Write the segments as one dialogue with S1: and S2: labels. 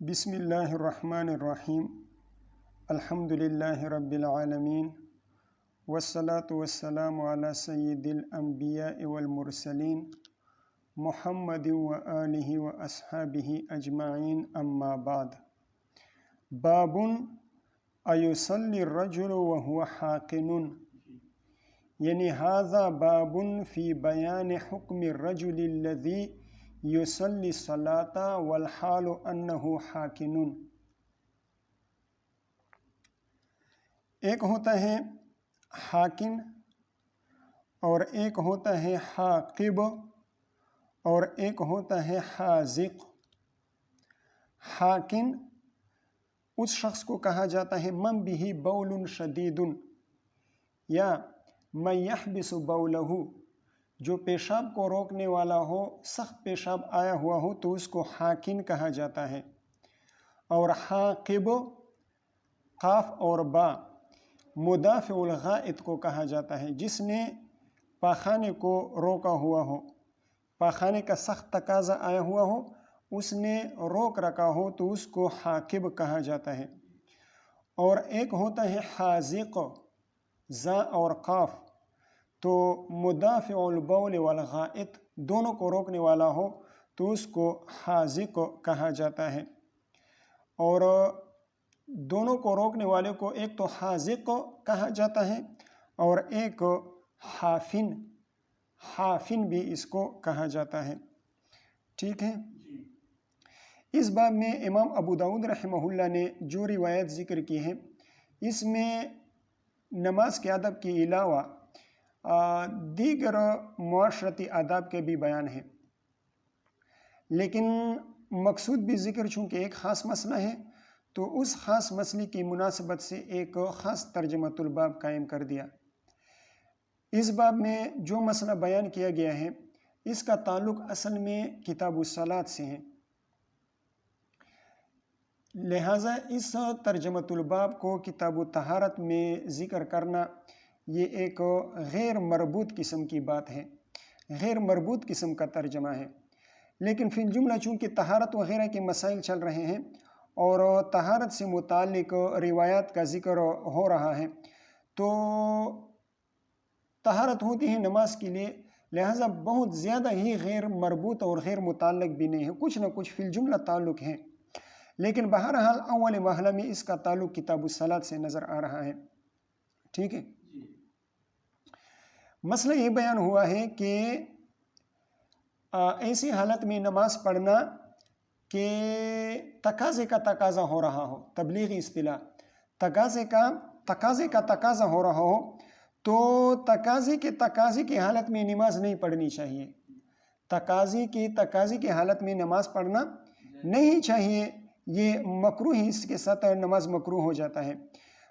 S1: بسم اللہ الرحمن الرحیم الحمد للہ رب العالمین والصلاة والسلام علی سید الانبیاء والمرسلین محمد وآلہ واصحابہ اجمعین اما بعد باب ایصلی الرجل وهو حاقن یعنی ھذا باب فی بیان حکم الرجل الذی یصلی الصلاۃ والحال انہ حاقن۔ ایک ہوتا ہے حاقن اور ایک ہوتا ہے حاقب اور ایک ہوتا ہے حاذق۔ حاقن اس شخص کو کہا جاتا ہے من بہ بول شدید یا من یحبس بولہ، جو پیشاب کو روکنے والا ہو، سخت پیشاب آیا ہوا ہو تو اس کو حاقن کہا جاتا ہے۔ اور حاقب قاف اور با مدافع الغائط کو کہا جاتا ہے، جس نے پاخانے کو روکا ہوا ہو، پاخانے کا سخت تقاضا آیا ہوا ہو، اس نے روک رکھا ہو تو اس کو حاقب کہا جاتا ہے۔ اور ایک ہوتا ہے حاذق زا اور قاف، تو مدافع البول والغائط دونوں کو روکنے والا ہو تو اس کو حاذق کہا جاتا ہے۔ اور دونوں کو روکنے والے کو ایک تو حاذق کہا جاتا ہے اور ایک حافن، حافن بھی اس کو کہا جاتا ہے۔ ٹھیک ہے، اس باب میں امام ابو داؤد رحمہ اللہ نے جو روایت ذکر کی ہے، اس میں نماز کے ادب کے علاوہ دیگر معاشرتی آداب کے بھی بیان ہیں، لیکن مقصود بھی ذکر چونکہ ایک خاص مسئلہ ہے تو اس خاص مسئلے کی مناسبت سے ایک خاص ترجمۃ الباب قائم کر دیا۔ اس باب میں جو مسئلہ بیان کیا گیا ہے اس کا تعلق اصل میں کتاب الصلاۃ سے ہے، لہٰذا اس ترجمۃ الباب کو کتاب الطہارت میں ذکر کرنا یہ ایک غیر مربوط قسم کی بات ہے، غیر مربوط قسم کا ترجمہ ہے۔ لیکن فی الجملہ چونکہ طہارت وغیرہ کے مسائل چل رہے ہیں اور طہارت سے متعلق روایات کا ذکر ہو رہا ہے، تو طہارت ہوتی ہے نماز کے لیے، لہٰذا بہت زیادہ ہی غیر مربوط اور غیر متعلق بھی نہیں ہے، کچھ نہ کچھ فی الجملہ تعلق ہے، لیکن بہرحال اول مرحلہ میں اس کا تعلق کتاب الصلاۃ سے نظر آ رہا ہے۔ ٹھیک ہے، مسئلہ یہ بیان ہوا ہے کہ ایسی حالت میں نماز پڑھنا کہ تقاضے کا تقاضا ہو رہا ہو، تبلیغی اصطلاح تقاضے کا تقاضا ہو رہا ہو، تو تقاضے کی حالت میں نماز نہیں پڑھنی چاہیے، تقاضے کی حالت میں نماز پڑھنا نہیں چاہیے، یہ مکروہ ہی، اس کے ساتھ نماز مکروہ ہو جاتا ہے،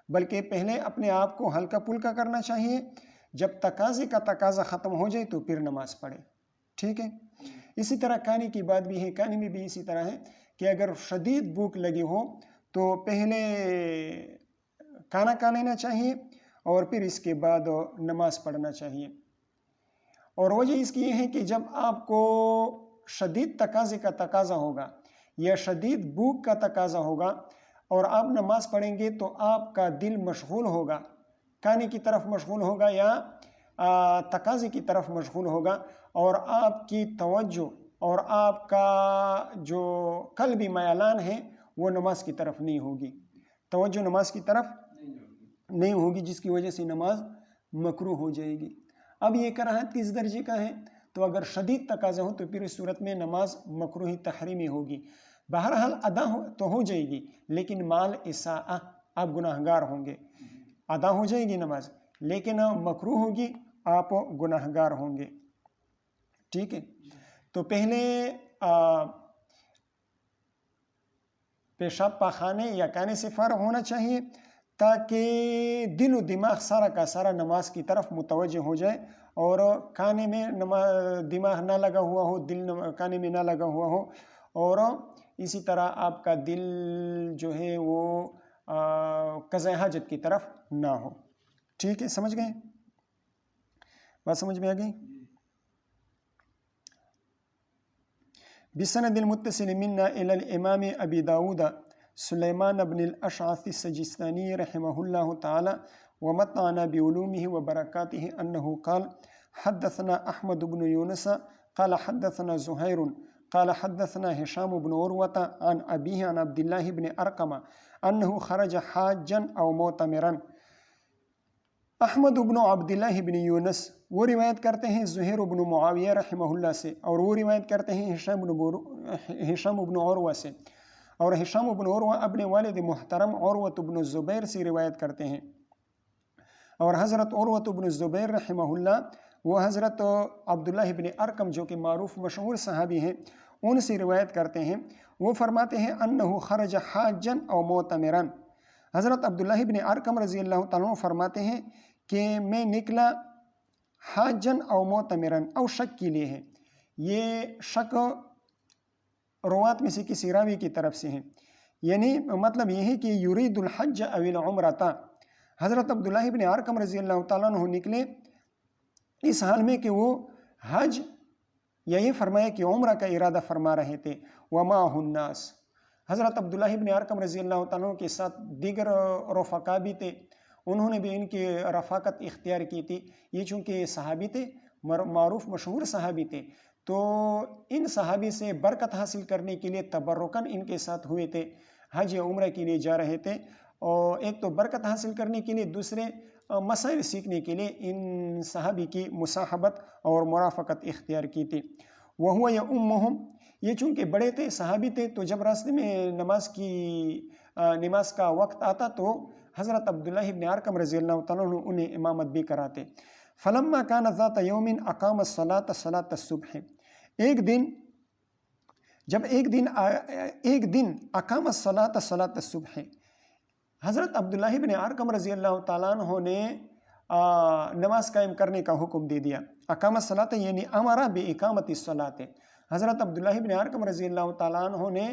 S1: بلکہ پہلے اپنے آپ کو ہلکا پھلکا کرنا چاہیے، جب تقاضے کا تقاضا ختم ہو جائے تو پھر نماز پڑھے۔ ٹھیک ہے، اسی طرح کھانے کی بات بھی ہے، کھانے میں بھی اسی طرح ہے کہ اگر شدید بھوک لگی ہو تو پہلے کھانا کھا لینا چاہیے اور پھر اس کے بعد نماز پڑھنا چاہیے۔ اور وجہ اس کی یہ ہے کہ جب آپ کو شدید تقاضے کا تقاضا ہوگا یا شدید بھوک کا تقاضا ہوگا اور آپ نماز پڑھیں گے تو آپ کا دل مشغول ہوگا، کھانے کی طرف مشغول ہوگا یا تقاضے کی طرف مشغول ہوگا، اور آپ کی توجہ اور آپ کا جو قلبی میلان ہے وہ نماز کی طرف نہیں ہوگی، توجہ نماز کی طرف نہیں ہوگی، جس کی وجہ سے نماز مکروہ ہو جائے گی۔ اب یہ کراہت کس درجے کا ہے؟ تو اگر شدید تقاضا ہو تو پھر اس صورت میں نماز مکروہ تحریمی ہوگی، بہرحال ادا تو ہو جائے گی لیکن مال اساءہ، آپ گناہگار ہوں گے، ادا ہو جائے گی نماز لیکن مکروہ ہوگی، آپ گناہگار ہوں گے۔ ٹھیک ہے، تو پہلے پیشاب پاخانے یا کھانے سے فارغ ہونا چاہیے تاکہ دل و دماغ سارا کا سارا نماز کی طرف متوجہ ہو جائے، اور کھانے میں دماغ نہ لگا ہوا ہو، دل کھانے میں نہ لگا ہوا ہو، اور اسی طرح آپ کا دل جو ہے وہ قضاء حاجت کی طرف نہ ہو۔ ٹھیک ہے، سمجھ گئے؟ بات سمجھ میں آ گئی؟ بسند المتصل منا إلى الإمام أبي داود سليمان بن الأشعث السجستاني رحمه الله تعالى ومتعنا بعلومه وبركاته أنه قال حدثنا أحمد بن يونس قال حدثنا زهير قال حدثنا هشام بن عروة عن أبيه عن عبد الله بن أرقم أنه خرج حاجا أو معتمرا. احمد بن عبداللہ بن یونس وہ روایت کرتے ہیں زہیر بن معاویہ رحمہ اللہ سے، اور وہ روایت کرتے ہیں ہشام بن عروہ سے، اور ہشام بن عروہ اپنے والد محترم عروہ بن الزبیر سے روایت کرتے ہیں، اور حضرت عروہ بن الزبیر رحمہ اللہ وہ حضرت عبداللہ بن ارقم جو کہ معروف مشہور صحابی ہیں ان سے روایت کرتے ہیں. وہ فرماتے ہیں انہو خرج حاجا او معتمرا. حضرت عبداللہ بن ارقم رضی اللہ تعالیٰ عنہ فرماتے ہیں کہ میں نکلا حاجن او معتمرن، او شک کے لیے ہے، یہ شک روات میں سے کسی راوی کی طرف سے ہے، یعنی مطلب یہ ہے کہ یرید الحج او العمرتا. حضرت عبداللہ بن ارقم رضی اللہ تعالیٰ عنہ نکلے اس حال میں کہ وہ حج یا یہ فرمایا کہ عمرہ کا ارادہ فرما رہے تھے. ومعہ الناس، حضرت عبداللہ بن ارقم رضی اللہ تعالیٰ عنہ کے ساتھ دیگر رفقا بھی تھے، انہوں نے بھی ان کی رفاقت اختیار کی تھی. یہ چونکہ صحابی تھے، معروف مشہور صحابی تھے، تو ان صحابی سے برکت حاصل کرنے کے لیے تبرکاً ان کے ساتھ ہوئے تھے، حج یا عمرہ کے لیے جا رہے تھے، اور ایک تو برکت حاصل کرنے کے لیے، دوسرے مسائل سیکھنے کے لیے ان صحابی کی مصاحبت اور مرافقت اختیار کی تھی. وَهُوَ يَؤُمُّهُمْ، یہ چونکہ بڑے تھے، صحابی تھے، تو جب راستے میں نماز کا وقت آتا تو حضرت عبداللہ بن ارقم رضی اللہ تعالیٰ عنہ انہیں امامت بھی کراتے. فلما كان ذات يوم اقام الصلاة صلاة الصبح، جب ایک دن اقام الصلاة صلاة الصبح، حضرت عبداللہ بن ارقم رضی اللہ تعالیٰ عنہ نے نماز قائم کرنے کا حکم دے دیا. اقام الصلاة یعنی امر باقامت الصلاة، حضرت عبداللہ بن ارقم رضی اللہ تعالیٰ عنہ نے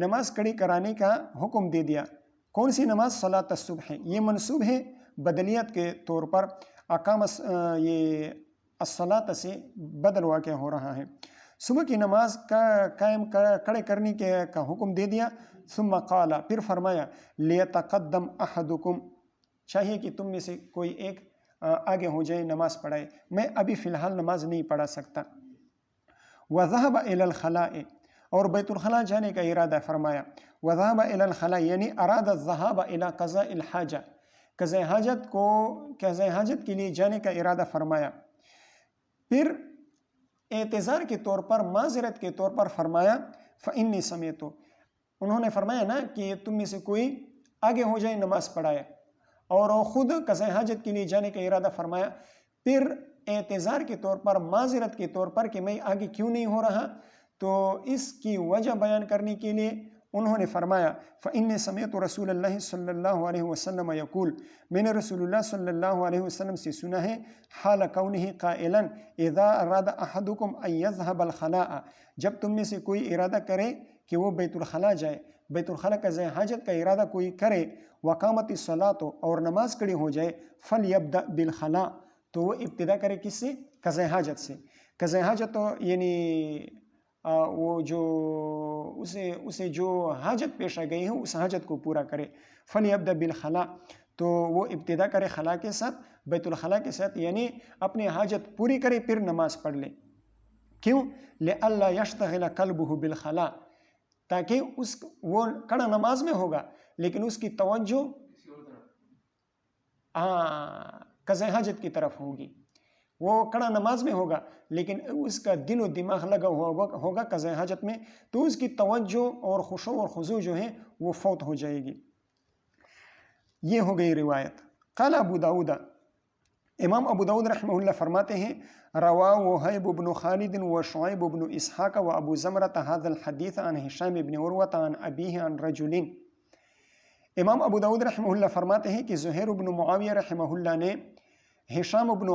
S1: نماز کھڑی کرانے کا حکم دے دیا. کون سی نماز؟ صلاۃ الصبح. یہ منصوب ہے بدلیت کے طور پر، اقام یہ الصلاۃ سے بدل واقع ہو رہا ہے. صبح کی نماز کا قائم کھڑے کرنے کا حکم دے دیا. ثم قال، پھر فرمایا، لیتقدم احدکم، چاہیے کہ تم میں سے کوئی ایک آگے ہو جائے، نماز پڑھائے، میں ابھی فی الحال نماز نہیں پڑھا سکتا. وذهب الى الخلاء، اور بیت الخلاء جانے کا ارادہ فرمایا. وذهب الى الخلاء یعنی اراد الذهاب الى قضاء الحاجہ، قضاء حاجت کے لیے جانے کا ارادہ فرمایا. پھر اعتذار کے طور پر، معذرت کے طور پر فرمایا فإنی سمعت، انہوں نے فرمایا نا کہ تم میں سے کوئی آگے ہو جائے، نماز پڑھائے، اور خود قضاء حاجت کے لیے جانے کا ارادہ فرمایا. پھر اعتذار کے طور پر، معذرت کے طور پر کہ میں آگے کیوں نہیں ہو رہا، تو اس کی وجہ بیان کرنے کے لیے انہوں نے فرمایا فإنی سمعت رسول اللہ صلی اللہ علیہ وسلم یقول، میں نے رسول اللہ صلی اللہ علیہ وسلم سے سنا ہے، حال کونہ قائلا اذا اراد احدکم ان یذهب الخلاء، جب تم میں سے کوئی ارادہ کرے کہ وہ بیت الخلاء جائے، بیت الخلاء قضاء حاجت کا ارادہ کوئی کرے، وقامت الصلاۃ، اور نماز کھڑی ہو جائے، فلیبدأ بالخلاء، تو وہ ابتدا کرے کس سے؟ قضاء حاجت سے. قضاء حاجت تو یعنی وہ جو اسے جو حاجت پیش آ گئی ہے اس حاجت کو پورا کرے. فلیبدأ بالخلاء، تو وہ ابتدا کرے خلاء کے ساتھ، بیت الخلاء کے ساتھ، یعنی اپنی حاجت پوری کرے پھر نماز پڑھ لے. کیوں؟ لئلا یشتغل قلبہ بالخلاء، تاکہ وہ کھڑا نماز میں ہوگا لیکن اس کی توجہ قضاء حاجت کی طرف ہوگی. وہ کھڑا نماز میں ہوگا لیکن اس کا دل و دماغ لگا ہوگا قضاء حاجت میں، تو اس کی توجہ اور خشوع اور خضوع جو ہے وہ فوت ہو جائے گی. یہ ہو گئی روایت. قال ابو داود، امام ابو داود رحمہ اللہ فرماتے ہیں، روا وہیب بن خالد و شعیب بن اسحاق و ابو زمرۃ هذا الحدیث عن ہشام بن عروۃ عن ابیہ عن رجل. امام ابو داود رحمہ اللہ فرماتے ہیں کہ زہیر بن معاویہ رحمہ اللہ نے ہشام بن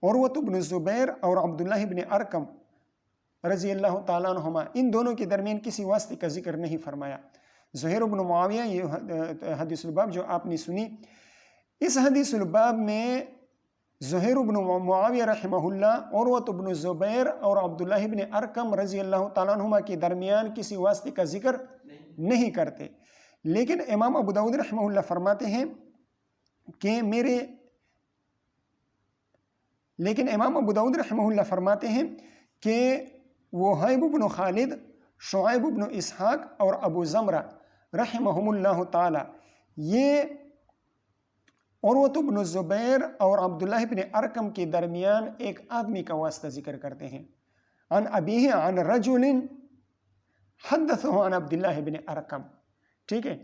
S1: عروۃ بن زبیر اور عبداللہ بن ارقم رضی اللہ تعالیٰ عنہما، ان دونوں کے درمیان کسی واسطے کا ذکر نہیں فرمایا. زہیر بن معاویہ، یہ حدیث الباب جو آپ نے سنی، اس حدیث الباب میں زہیر بن معاویہ رحمہ اللہ عروۃ بن زبیر اور عبداللہ بن ارقم رضی اللہ تعالیٰ عنہما کے درمیان کسی واسطے کا ذکر نہیں کرتے، لیکن امام ابو داؤد رحمہ اللہ فرماتے ہیں کہ وہیب بن خالد، شعیب بن اسحاق اور ابو زمرہ رحمہم اللہ تعالی یہ عروۃ بن زبیر اور عبداللہ بن ارقم کے درمیان ایک آدمی کا واسطہ ذکر کرتے ہیں، عن ابیہ عن رجل حدثہ عن عبداللہ بن ارقم. ٹھیک ہے،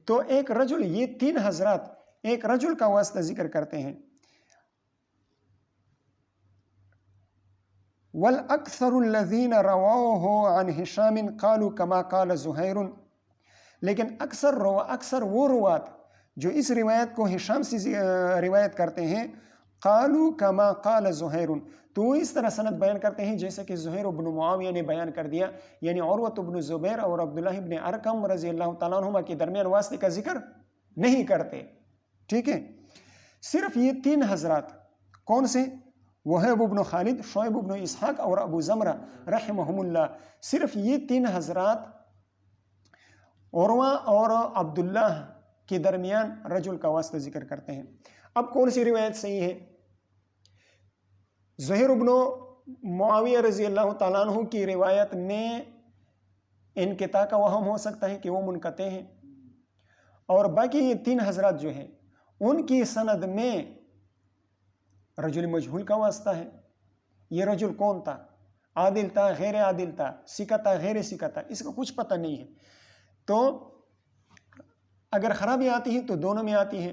S1: تو ایک رجل، یہ تین حضرات ایک رجل کا واسطہ ذکر کرتے ہیں. وَالْأَكْثَرُ الَّذِينَ رَوَوْهُ عَنْ هِشَامٍ قَالُوا كَمَا قَالَ زُهَيْرٌ، لیکن اکثر وہ روات جو اس روایت کو ہشام سے روایت کرتے ہیں، قالوا كما قال زہیر، تو وہ اس طرح سند بیان کرتے ہیں جیسے کہ زہیر بن معاویہ نے بیان کر دیا، یعنی عروۃ بن زبیر اور عبداللہ بن ارقم رضی اللہ تعالیٰ عنہما کے درمیان واسطے کا ذکر نہیں کرتے. ٹھیک ہے، صرف یہ تین حضرات کون سے؟ وہیب بن خالد، شعیب بن اسحاق اور ابو زمرہ رحمہم اللہ، صرف یہ تین حضرات عروہ اور عبداللہ کے درمیان رجل کا واسطہ ذکر کرتے ہیں. اب کون سی روایت صحیح ہے؟ زہیر بن معاویہ رضی اللہ تعالیٰ عنہ کی روایت میں انقطاع کا وہم ہو سکتا ہے کہ وہ منقطع ہیں، اور باقی یہ تین حضرات جو ہیں ان کی سند میں رجل مجہول کا واسطہ ہے. یہ رجل کون تھا؟ عادل تھا، غیر عادل تھا، ثقہ تھا، غیر ثقہ تھا، اس کا کچھ پتہ نہیں ہے. تو اگر خرابی آتی ہے تو دونوں میں آتی ہے،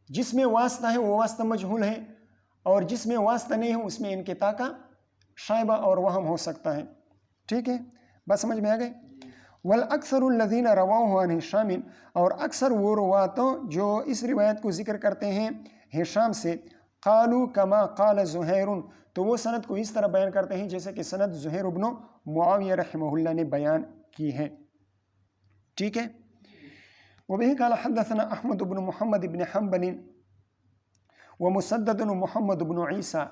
S1: جس میں واسطہ ہے وہ واسطہ مجہول ہے، اور جس میں واسطہ نہیں ہے اس میں انقطاع کا شائبہ اور وہم ہو سکتا ہے. ٹھیک ہے، بس سمجھ میں آ گئے. وَالْأَكْثَرُ الَّذِينَ رَوَوْهُ عَنْ هِشَامٍ، اور اکثر وہ رواتوں جو اس روایت کو ذکر کرتے ہیں ہشام سے، قالوا كما قال زہیر، تو وہ سند کو اس طرح بیان کرتے ہیں جیسے کہ سند زہیر بن معاویہ رحمہ اللہ نے بیان کی ہے. ٹھیک ہے. وبه قال حدثنا احمد بن محمد بن حنبل ومسدد محمد بن عیسیٰ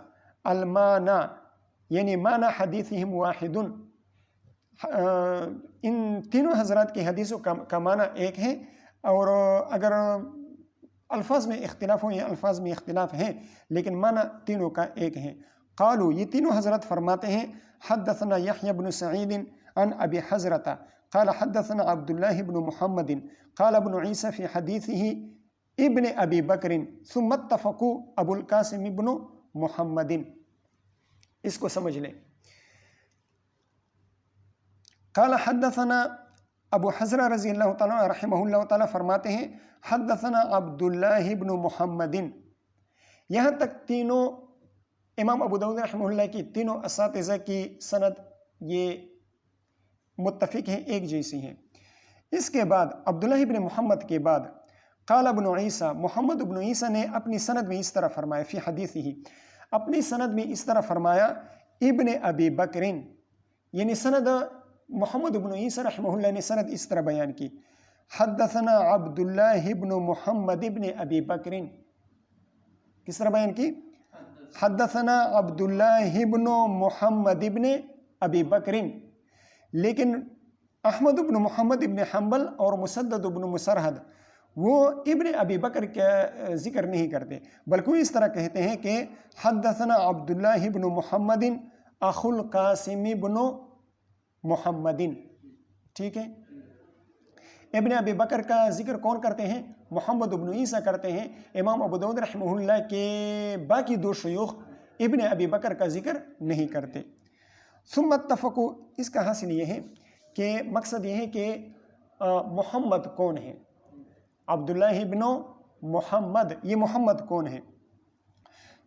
S1: المانا، یعنی مانا حدیثہم واحد، ان تینوں حضرات کی حدیثوں کا معنی ایک ہے، اور اگر الفاظ میں اختلاف ہو یا الفاظ میں اختلاف ہیں لیکن معنی تینوں کا ایک ہے. قالوا، یہ تینوں حضرات فرماتے ہیں، حدثنا یحییٰ بن سعید عن ابی حضرۃ قال حدثنا عبداللہ بن محمد قال ابن عیسیٰ فی حدیثہ ابن ابی بکر ثم اتفقوا ابو القاسم ابن محمد. اس کو سمجھ لیں. قال حدثنا ابو حضرہ رضی اللہ تعالیٰ رحمہ اللہ تعالیٰ فرماتے ہیں، حدثنا عبداللہ بن محمد. یہاں تک تینوں امام ابو داؤد رحمہ اللہ کی تینوں اساتذہ کی سند یہ متفق ہیں، ایک جیسی ہیں. اس کے بعد عبداللہ بن محمد کے بعد قال ابن عیسیٰ، محمد ابن عیسیٰ نے اپنی سند میں اس طرح فرمایا، فی حدیثہ، اپنی سند میں اس طرح فرمایا، ابن ابی بکرین، یعنی سند محمد ابن عیسیٰ رحمہ اللہ نے سند اس طرح بیان کی، حدثنا عبداللہ بن محمد ابن ابی بکرین. کس طرح بیان کی؟ حدثنا عبداللہ بن محمد ابن ابی بکرین. لیکن احمد بن محمد ابن حنبل اور مسدد بن مسرحد وہ ابن ابی بکر کا ذکر نہیں کرتے، بلکہ وہ اس طرح کہتے ہیں کہ حدثنا عبداللہ بن محمد اخو القاسم بن محمد. ٹھیک ہے. ابن ابی بکر کا ذکر کون کرتے ہیں؟ محمد ابن عیسیٰ کرتے ہیں. امام ابو داؤد رحمہ اللہ کے باقی دو شیوخ ابن ابی بکر کا ذکر نہیں کرتے. ثم اتفقوا، اس کا حاصل یہ ہے کہ مقصد یہ ہے کہ محمد کون ہے، عبداللہ ابن محمد، یہ محمد کون ہے؟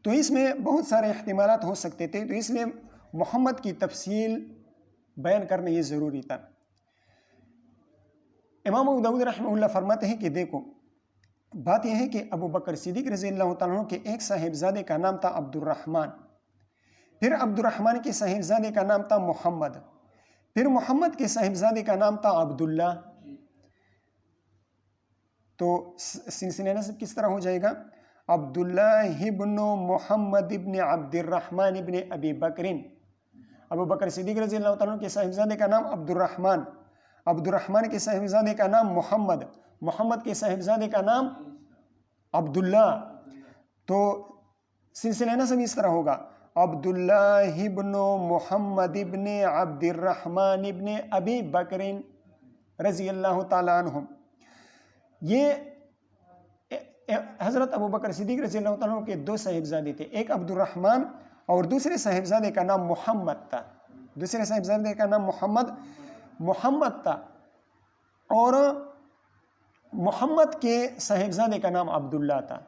S1: تو اس میں بہت سارے احتمالات ہو سکتے تھے، تو اس لیے محمد کی تفصیل بیان کرنا یہ ضروری تھا. امام ابو داؤد رحمہ اللہ فرماتے ہیں کہ دیکھو، بات یہ ہے کہ ابو بکر صدیق رضی اللہ تعالیٰ عنہ کے ایک صاحبزادے کا نام تھا عبد الرحمن، پھر عبد الرحمن کے صاحبزادے کا نام تھا محمد، پھر محمد کے صاحبزادے کا نام تھا عبداللہ. تو سلسلہ نسب کس طرح ہو جائے گا؟ عبداللہ ابن محمد ابن عبد الرحمن ابن ابی بکر، ابو بکر صدیق رضی اللہ تعالیٰ کے صاحبزادے کا نام عبد الرحمن کے صاحبزادے کا نام محمد کے صاحبزادے کا نام عبداللہ. تو سلسلہ نسب اس طرح ہوگا، عبداللہ ابن محمد ابن عبد الرحمن ابن ابی بکر رضی اللہ تعالیٰ عنہم. یہ حضرت ابو بکر صدیق رضی اللہ تعالیٰ عنہ کے دو صاحبزادے تھے، ایک عبد الرحمن اور دوسرے صاحبزادے کا نام محمد تھا. دوسرے صاحبزادے کا نام محمد تھا، اور محمد کے صاحبزادے کا نام عبداللہ تھا.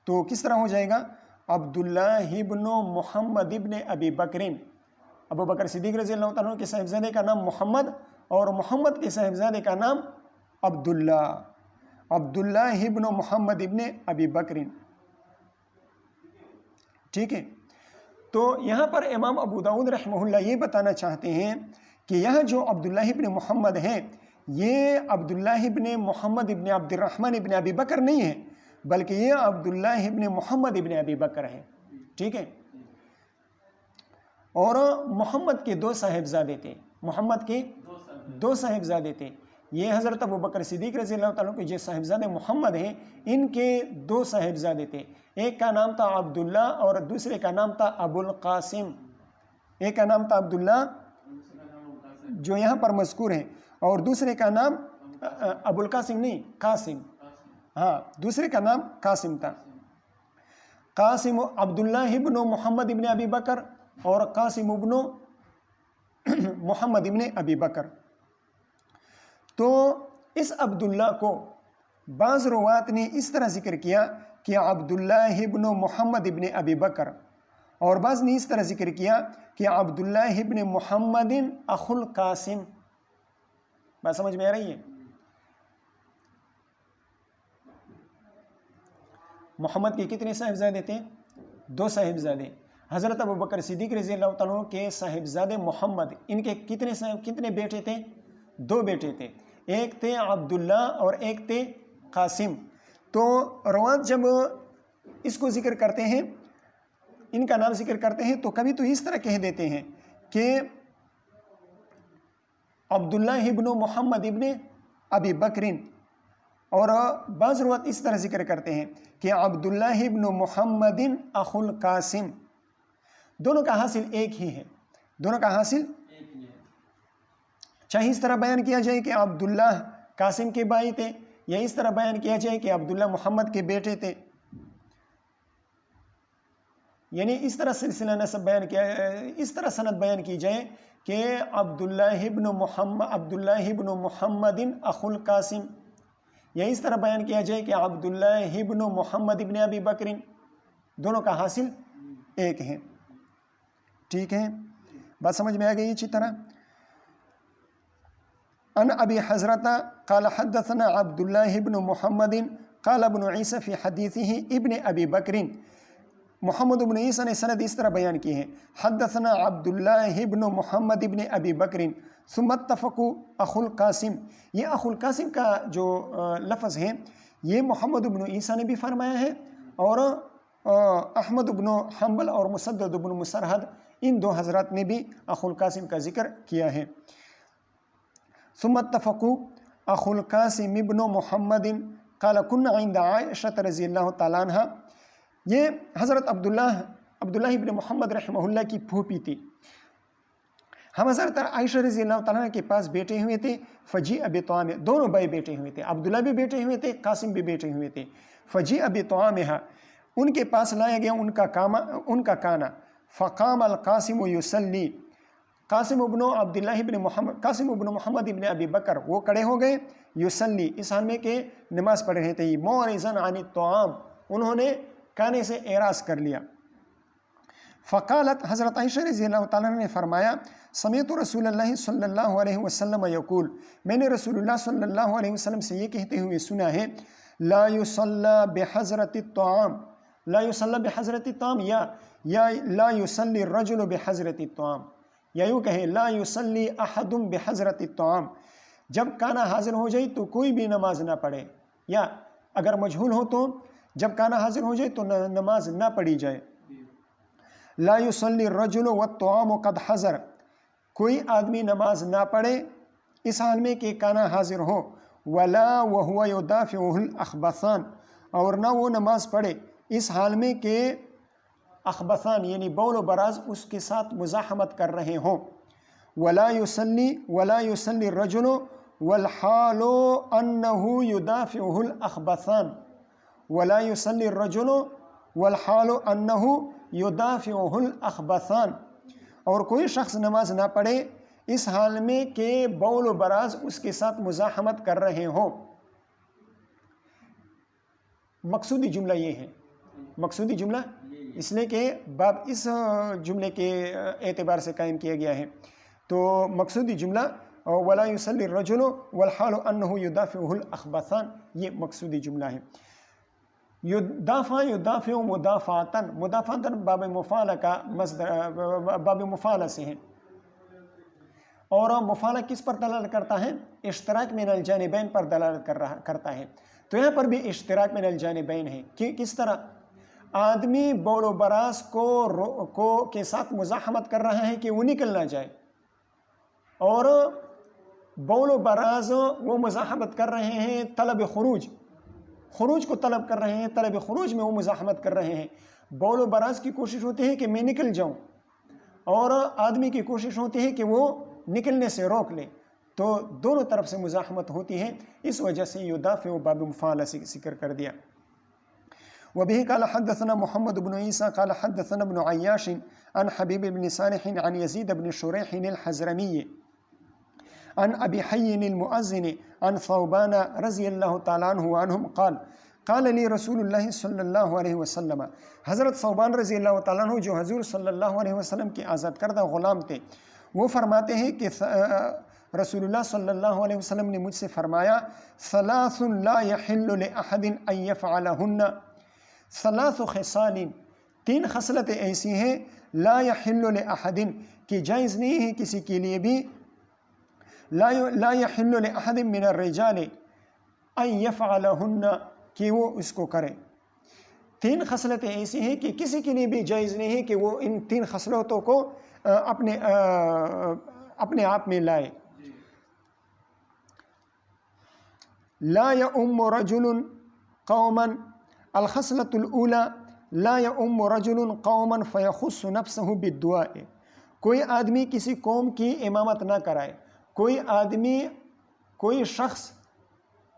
S1: تو کس طرح ہو جائے گا؟ عبداللہ ابن محمد ابن ابی بکر، ابو بکر صدیق رضی اللہ تعالیٰ عنہ کے صاحبزادے کا نام محمد اور محمد کے صاحبزادے کا نام عبداللہ ابن محمد ابن ابی بکر. ٹھیک ہے. تو یہاں پر امام ابو داؤد رحمہ اللہ یہ بتانا چاہتے ہیں کہ یہاں جو عبداللہ ابن محمد ہیں، یہ عبداللہ ابن محمد ابن عبد الرحمن ابن ابی بکر نہیں ہے، بلکہ یہ عبداللہ ابن محمد ابن ابی بکر ہے. ٹھیک ہے. اور محمد کے دو صاحبزادے تھے. یہ حضرت ابو بکر صدیق رضی اللہ تعالیٰ کے جو صاحبزادے محمد ہیں، ان کے دو صاحبزادے تھے. ایک کا نام تھا عبداللہ اور دوسرے کا نام تھا ابو القاسم. ایک کا نام تھا عبداللہ جو یہاں پر مذکور ہے، اور دوسرے کا نام ابو القاسم نہیں، قاسم. ہاں، دوسرے کا نام قاسم تھا. قاسم عبداللہ ابن محمد ابن ابی بکر اور قاسم ابن محمد ابن ابی بکر. تو اس عبداللہ کو بعض روات نے اس طرح ذکر کیا کہ عبداللہ ابن محمد ابن ابی بکر، اور بعض نے اس طرح ذکر کیا کہ عبداللہ ابن محمد اخو القاسم. بات سمجھ میں آ رہی ہے؟ محمد کے کتنے صاحبزادے تھے؟ دو صاحبزادے. حضرت ابو بکر صدیق رضی اللہ تعالیٰ کے صاحبزادے محمد، ان کے کتنے بیٹے تھے؟ دو بیٹے تھے. ایک تھے عبداللہ اور ایک تھے قاسم. تو روات جب اس کو ذکر کرتے ہیں، ان کا نام ذکر کرتے ہیں، تو کبھی تو اس طرح کہہ دیتے ہیں کہ عبداللہ ابن محمد ابن ابی بکرین، اور بعض روات اس طرح ذکر کرتے ہیں کہ عبداللہ ابن محمد اخو القاسم. دونوں کا حاصل ایک ہی ہے، چاہے اس طرح بیان کیا جائے کہ عبداللہ قاسم کے بھائی تھے، یا اس طرح بیان کیا جائے کہ عبداللہ محمد کے بیٹے تھے. یعنی اس طرح سلسلہ نسب بیان کیا، اس طرح سند بیان کی جائے کہ عبداللہ ابن محمد اخو القاسم، یا اس طرح بیان کیا جائے کہ عبداللہ ابن محمد ابن ابی بکر. دونوں کا حاصل ایک ہے. ٹھیک ہے، بات سمجھ میں آ گئی اچھی طرح. ان ابی حضرت قال حدثنا عبداللہ ابن محمد قال ابن عیسیٰ فی حدیثہ ابن ابی بکر. محمد ابن عیسیٰ نے سند اس طرح بیان کی ہے، حدثنا عبداللہ ابن محمد ابن ابی بکر ثم اتفقوا اخو القاسم. یہ اخو القاسم کا جو لفظ ہے، یہ محمد ابن عیسیٰ نے بھی فرمایا ہے، اور احمد ابن حنبل اور مسدد ابن مسرحد، ان دو حضرات نے بھی اخو القاسم کا ذکر کیا ہے. ثم اتفقوا اخو القاسم ابن محمد قال كنا عند عائشة رضی اللہ تعالیٰ عنہ. یہ حضرت عبداللہ ابن محمد رحمہ اللہ کی پھوپھی تھی. ہم حضرت عائشہ رضی اللہ تعالیٰ کے پاس بیٹے ہوئے تھے. فجی ابی طعام، دونوں بھائی بیٹے ہوئے تھے، عبداللہ بھی بیٹے ہوئے تھے، قاسم بھی بیٹے ہوئے تھے. فجی ابی طعامہا، ان کے پاس لایا گیا ان کا کانا. فقام القاسم یصلی، قاسم ابن محمد ابن ابی بکر وہ کھڑے ہو گئے، یصلی، اس حال میں کہ نماز پڑھ رہے تھے. معرضاً عن الطعام، انہوں نے کانے سے اعراض کر لیا. فقالت، حضرت عائشہ رضی اللہ تعالیٰ نے فرمایا، سمعت رسول اللہ صلی اللہ علیہ وسلم یقول، میں نے رسول اللہ صلی اللہ علیہ وسلم سے یہ کہتے ہوئے سنا ہے، لا یصلی بحضرت الطعام، لا یصلی بحضرت الطعام، یا لا یصلی الرجل بحضرت الطعام، یا یوں کہیں لا یصلی احد بحضرت الطعام. جب کھانا حاضر ہو جائے تو کوئی بھی نماز نہ پڑھے، یا اگر مجہول ہو تو جب کانا حاضر ہو جائے تو نماز نہ پڑھی جائے۔ لا یصلی الرجل والطعام قد حضر، کوئی آدمی نماز نہ پڑھے اس حال میں کہ کانا حاضر ہو، ولا وهو يدافعه الاخبثان، اور نہ وہ نماز پڑھے اس حال میں کہ اخبثان یعنی بول و براز اس کے ساتھ مزاحمت کر رہے ہوں۔ ولا يصلی الرجل والحال انه يدافعه الاخبثان، ولا يصلی الرجل والحال انه يدافعه الاخبثان، اور کوئی شخص نماز نہ پڑھے اس حال میں کہ بول و براز اس کے ساتھ مزاحمت کر رہے ہوں۔ مقصودی جملہ یہ ہے، مقصودی جملہ اس لیے کہ باب اس جملے کے اعتبار سے قائم کیا گیا ہے، تو مقصودی جملہ ولا يصلی الرجل والحال انه يدافعه الاخبثان یہ مقصودی جملہ ہے۔ یدافع مدافعتاً، مدافعتاً باب مفعلہ کا مصدر، باب مفعلہ سے ہے، اور مفعلہ کس پر دلالت کرتا ہے؟ اشتراک من الجانبین پر دلالت کرتا ہے۔ تو یہاں پر بھی اشتراک من الجانبین ہے کہ کس طرح آدمی بول و براز کو کے ساتھ مزاحمت کر رہا ہے کہ وہ نکل نہ جائے، اور بول و براز وہ مزاحمت کر رہے ہیں طلب خروج کو طلب کر رہے ہیں، طلب خروج میں وہ مزاحمت کر رہے ہیں۔ بول و براز کی کوشش ہوتی ہے کہ میں نکل جاؤں، اور آدمی کی کوشش ہوتی ہے کہ وہ نکلنے سے روک لے، تو دونوں طرف سے مزاحمت ہوتی ہے، اس وجہ سے یدافع باب مفعلہ سے ذکر کر دیا۔ وبه قال حدثنا محمد بن عيسى قال حدثنا ابن عياش عن حبيب بن صالح عن يزيد بن شريح الحزرمي عن أبي حي المؤذن عن ثوبان رضی اللہ تعالیٰ عنہ عنہم قال لی رسول اللہ صلی اللہ علیہ وسلم، حضرت ثوبان رضی اللہ تعالیٰ عنہ جو حضور صلی اللہ علیہ وسلم کے آزاد کردہ غلام تھے، وہ فرماتے ہیں کہ رسول اللہ صلی اللہ علیہ وسلم نے مجھ سے فرمایا ثلاث لا يحل لأحد ان يفعلهن، ثلاث خصال، تین خصلتیں ایسی ہیں لا يحل لأحد کہ جائز نہیں ہے کسی کے لیے بھی، لا يحل لأحد من الرجال ان يفعلهن کہ وہ اس کو کرے۔ تین خصلتیں ایسی ہیں کہ کسی کے لیے بھی جائز نہیں ہے کہ وہ ان تین خصلتوں کو اپنے آپ میں لائے۔ لا يؤم رجل قوما، الخصلة الأولى لا يؤم رجل قوما فيخص نفسه بالدعاء، کوئی آدمی کسی قوم کی امامت نہ کرائے، کوئی شخص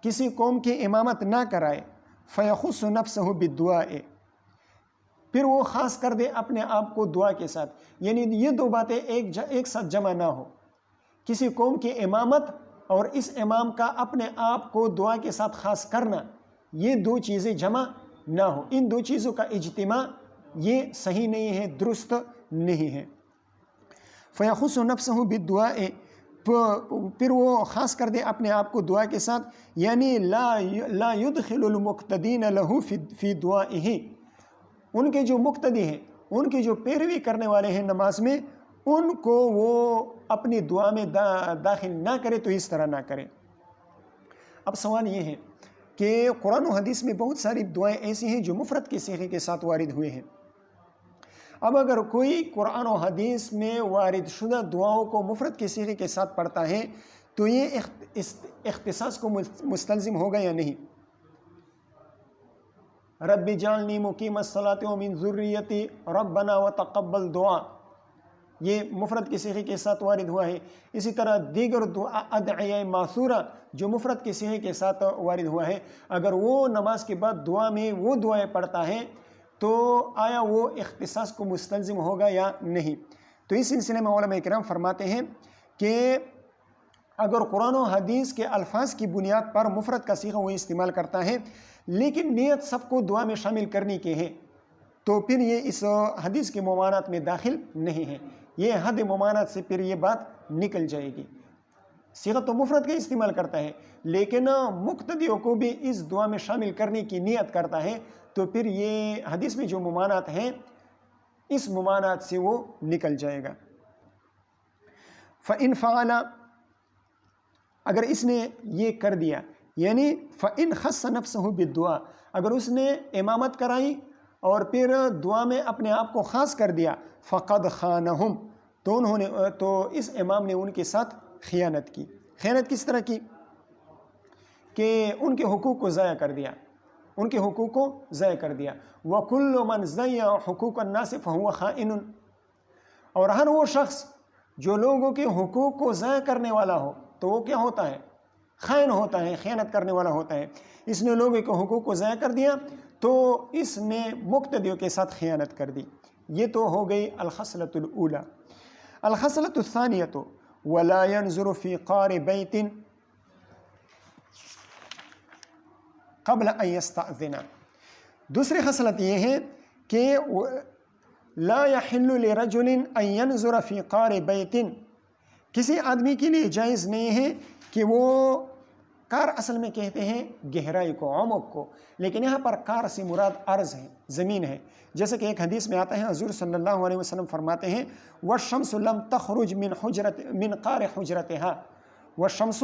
S1: کسی قوم کی امامت نہ کرائے، فیخص نفسه بالدعاء، پھر وہ خاص کر دے اپنے آپ کو دعا کے ساتھ، یعنی یہ دو باتیں ایک ساتھ جمع نہ ہو، کسی قوم کی امامت اور اس امام کا اپنے آپ کو دعا کے ساتھ خاص کرنا، یہ دو چیزیں جمع نہ ہو، ان دو چیزوں کا اجتماع یہ صحیح نہیں ہے، درست نہیں ہے۔ فیخص نفسه بالدعاء، پھر وہ خاص کر دے اپنے آپ کو دعا کے ساتھ، یعنی لا يدخل المقتدین له فی دعائه، ان کے جو مقتدی ہیں، ان کی جو پیروی کرنے والے ہیں نماز میں، ان کو وہ اپنی دعا میں داخل نہ کرے، تو اس طرح نہ کرے۔ اب سوال یہ ہے کہ قرآن و حدیث میں بہت ساری دعائیں ایسی ہیں جو مفرد کے صیغے کے ساتھ وارد ہوئے ہیں۔ اب اگر کوئی قرآن و حدیث میں وارد شدہ دعاؤں کو مفرد کے صیغے کے ساتھ پڑھتا ہے تو یہ اختصاص کو مستلزم ہوگا یا نہیں؟ رب جعلنی مقیم الصلاۃ ومن ذریتی ربنا وتقبل دعا، یہ مفرد کے صیغے کے ساتھ وارد ہوا ہے۔ اسی طرح دیگر ادعیہ معثورہ جو مفرد کے صیغے کے ساتھ وارد ہوا ہے، اگر وہ نماز کے بعد دعا میں وہ دعائیں پڑھتا ہے تو آیا وہ اختصاص کو مستلزم ہوگا یا نہیں؟ تو اس سلسلے میں علماء کرام فرماتے ہیں کہ اگر قرآن و حدیث کے الفاظ کی بنیاد پر مفرد کا صیغہ وہ استعمال کرتا ہے، لیکن نیت سب کو دعا میں شامل کرنے کی ہے، تو پھر یہ اس حدیث کے ممانعت میں داخل نہیں ہے، یہ حد ممانعت سے پھر یہ بات نکل جائے گی۔ صیغہ تو مفرد کا استعمال کرتا ہے، لیکن مقتدیوں کو بھی اس دعا میں شامل کرنے کی نیت کرتا ہے، تو پھر یہ حدیث میں جو ممانعت ہیں اس ممانعت سے وہ نکل جائے گا۔ فَإِن فَعَلَ، اگر اس نے یہ کر دیا یعنی فَإِنْ خَصَّ نَفْسَهُ بِالدُّعَا، اگر اس نے امامت کرائی اور پھر دعا میں اپنے آپ کو خاص کر دیا، فَقَدْ خَانَهُمْ، تو اس امام نے ان کے ساتھ خیانت کی۔ خیانت کس طرح کی؟ کہ ان کے حقوق کو ضائع کر دیا، ان کے حقوق کو ضائع کر دیا۔ وَكُلُّ مَنْ ضَيَّعَ حُقُوقَ النَّاسِ فَهُوَ خَائِنٌ، اور ہر وہ شخص جو لوگوں کے حقوق کو ضائع کرنے والا ہو تو وہ کیا ہوتا ہے؟ خائن ہوتا ہے، خیانت کرنے والا ہوتا ہے۔ اس نے لوگوں کے حقوق کو ضائع کر دیا تو اس نے مقتدیوں کے ساتھ خیانت کر دی۔ یہ تو ہو گئی الخصلۃ الاولی۔ الخصلۃ الثانیۃ ولا ينظر في قار بیت قبل ان يستأذن۔ دوسری خصلت یہ ہے کہ لا يحل لرجل ان ينظر في قار بیت، کسی آدمی کے لیے جائز نہیں ہے کہ وہ، کار اصل میں کہتے ہیں گہرائی کو، عمق کو، لیکن یہاں پر کار سے مراد ارض ہے، زمین ہے۔ جیسے کہ ایک حدیث میں آتا ہے، حضور صلی اللہ علیہ وسلم فرماتے ہیں وَالشَّمْسُ لَمْ تَخْرُجْ مِنْ قَارِ حُجْرَتِهَا، وَالشَّمْسُ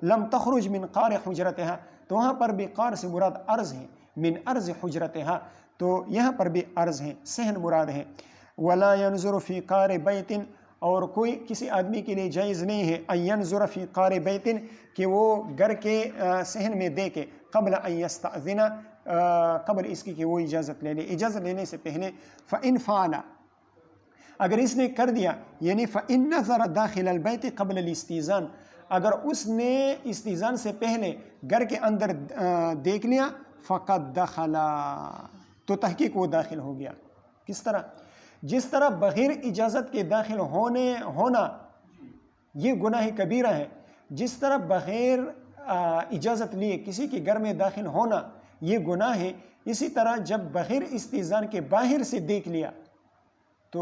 S1: لَمْ تَخْرُجْ مِنْ قَارِ حُجْرَتِهَا، تو وہاں پر بھی قار سے مراد ارض ہے، من ارض حجرتها، تو یہاں پر بھی ارض ہے، صحن مراد ہے۔ وَلَا يَنْظُرُ فِي قَارِ بَيْتٍ، اور کوئی کسی آدمی کے لیے جائز نہیں ہے ان ينظر فی قار بیت، کہ وہ گھر کے صحن میں دیکھے، قبل ان یستأذن، قبل اس کی کہ وہ اجازت لے لے، اجازت لینے سے پہلے۔ فإن فعل، اگر اس نے کر دیا، یعنی فإن نظر داخل البیت قبل الاستئذان، اگر اس نے استئذان سے پہلے گھر کے اندر دیکھ لیا، فقد دخل، تو تحقیق وہ داخل ہو گیا۔ کس طرح؟ جس طرح بغیر اجازت کے داخل ہونا یہ گناہ کبیرہ ہے، جس طرح بغیر اجازت لیے کسی کے گھر میں داخل ہونا یہ گناہ ہے، اسی طرح جب بغیر استئذان کے باہر سے دیکھ لیا تو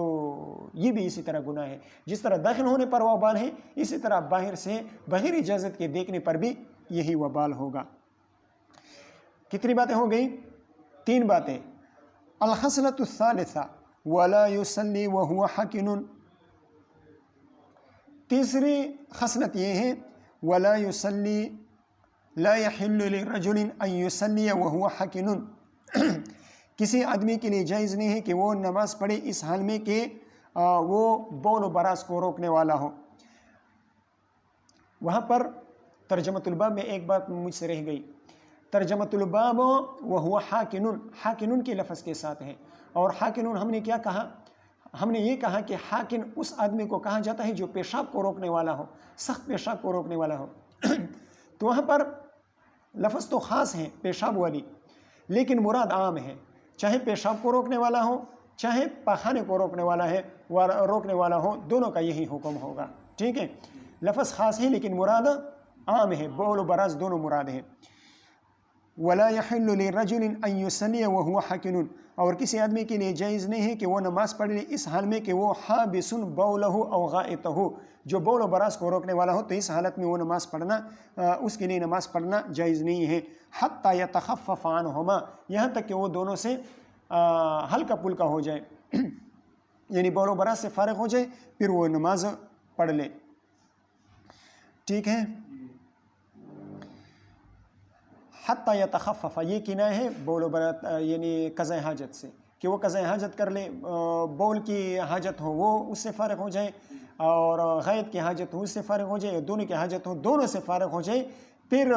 S1: یہ بھی اسی طرح گناہ ہے۔ جس طرح داخل ہونے پر وبال ہے، اسی طرح باہر سے بغیر اجازت کے دیکھنے پر بھی یہی وبال ہوگا۔ کتنی باتیں ہو گئی؟ 3 باتیں۔ الخصلۃ الثالثہ ولا يصلي وهو حاکن، تیسری خصلت یہ ہے ولا يصلي، لا يحل لرجل ان يصلي وهو حاکن، کسی آدمی کے لیے جائز نہیں ہے کہ وہ نماز پڑھے اس حال میں کہ وہ بول و براز کو روکنے والا ہو۔ وہاں پر ترجمۃ الباب میں ایک بات مجھ سے رہ گئی، ترجمۃ الباب وهو حاکن، حاکن کے لفظ کے ساتھ ہے، اور حاکن ہم نے کیا کہا؟ ہم نے یہ کہا کہ حاکن اس آدمی کو کہا جاتا ہے جو پیشاب کو روکنے والا ہو، سخت پیشاب کو روکنے والا ہو۔ تو وہاں پر لفظ تو خاص ہے پیشاب والی، لیکن مراد عام ہے، چاہے پیشاب کو روکنے والا ہو، چاہے پاخانے کو روکنے والا ہو، دونوں کا یہی حکم ہوگا۔ ٹھیک ہے، لفظ خاص ہے لیکن مراد عام ہے، بول و براز دونوں مراد ہے۔ ولا يحل لرجل ان يصلي وهو حاکن، اور کسی آدمی کے لیے جائز نہیں ہے کہ وہ نماز پڑھ لے اس حال میں کہ وہ حابس بولہ او غائطہ، جو بول و براز کو روکنے والا ہو، تو اس حالت میں وہ نماز پڑھنا، اس کے لیے نماز پڑھنا جائز نہیں ہے۔ حتی یتخفف عنہما، یہاں تک کہ وہ دونوں سے ہلکا پلکا ہو جائے، یعنی بول و براز سے فارغ ہو جائے، پھر وہ نماز پڑھ لے۔ ٹھیک ہے، حتی یتخفف، یہ کنایہ ہے بول و براز یعنی قضاء حاجت سے، کہ وہ قضاء حاجت کر لے، بول کی حاجت ہو وہ اس سے فارغ ہو جائے، اور غائط کی حاجت ہو اس سے فارغ ہو جائے، دونوں کی حاجت ہو دونوں سے فارغ ہو جائے، پھر